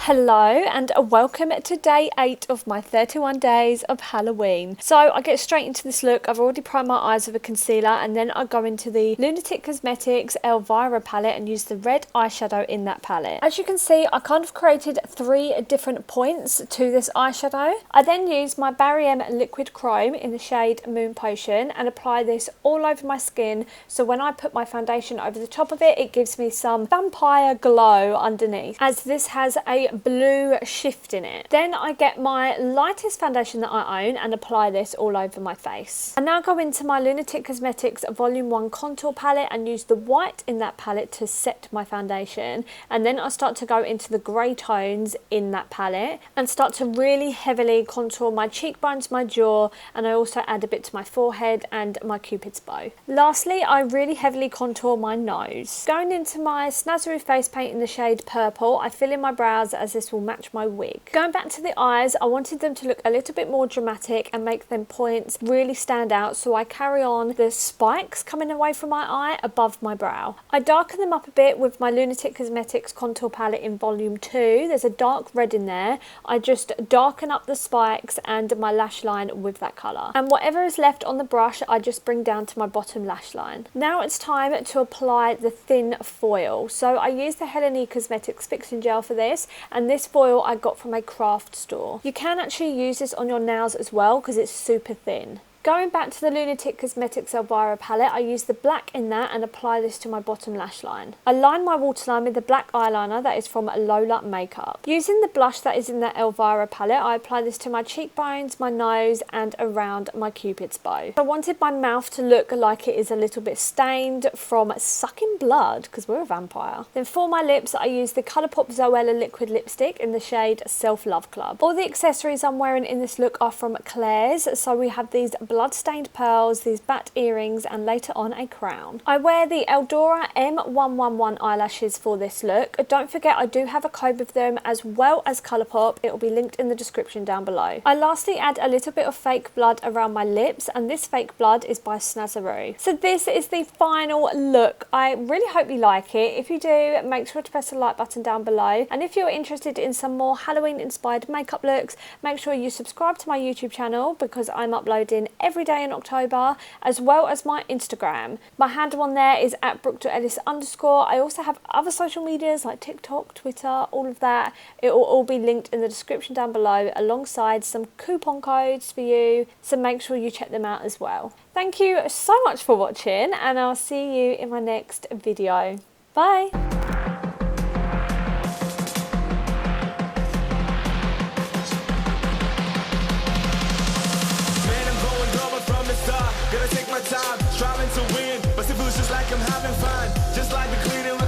Hello and welcome to day 8 of my 31 days of Halloween. So I get straight into this look. I've already primed my eyes with a concealer and then I go into the Lunatic Cosmetics Elvira palette and use the red eyeshadow in that palette. As you can see, I kind of created 3 different points to this eyeshadow. I then use my Barry M Liquid Chrome in the shade Moon Potion and apply this all over my skin, so when I put my foundation over the top of it, it gives me some vampire glow underneath, as this has a blue shift in it. Then I get my lightest foundation that I own and apply this all over my face. I now go into my Lunatic Cosmetics Volume 1 contour palette and use the white in that palette to set my foundation, and then I start to go into the grey tones in that palette and start to really heavily contour my cheekbones, my jaw, and I also add a bit to my forehead and my cupid's bow. Lastly, I really heavily contour my nose. Going into my Snazzy face paint in the shade Purple, I fill in my brows as this will match my wig. Going back to the eyes, I wanted them to look a little bit more dramatic and make them points really stand out, so I carry on the spikes coming away from my eye above my brow. I darken them up a bit with my Lunatic Cosmetics contour palette in Volume 2. There's a dark red in there. I just darken up the spikes and my lash line with that colour. And whatever is left on the brush, I just bring down to my bottom lash line. Now it's time to apply the thin foil. So I use the Helene Cosmetics Fixing Gel for this, and this foil I got from a craft store. You can actually use this on your nails as well because it's super thin. Going back to the Lunatic Cosmetics Elvira palette, I use the black in that and apply this to my bottom lash line. I line my waterline with the black eyeliner that is from Lola Makeup. Using the blush that is in the Elvira palette, I apply this to my cheekbones, my nose, and around my cupid's bow. I wanted my mouth to look like it is a little bit stained from sucking blood, because we're a vampire. Then for my lips, I use the Colourpop Zoella liquid lipstick in the shade Self Love Club. All the accessories I'm wearing in this look are from Claire's, so we have these blood-stained pearls, these bat earrings, and later on a crown. I wear the Eldora M111 eyelashes for this look. Don't forget, I do have a code with them as well as Colourpop. It will be linked in the description down below. I lastly add a little bit of fake blood around my lips, and this fake blood is by Snazzy. So this is the final look. I really hope you like it. If you do, make sure to press the like button down below, and if you're interested in some more Halloween inspired makeup looks, make sure you subscribe to my YouTube channel because I'm uploading every day in October, as well as my Instagram. My handle on there is @Brooke_Ellis_. I also have other social medias like TikTok, Twitter, all of that. It will all be linked in the description down below, alongside some coupon codes for you, so make sure you check them out as well. Thank you so much for watching, and I'll see you in my next video. Bye! Gonna take my time, striving to win, but it feels just like I'm having fun, just like the cleaning.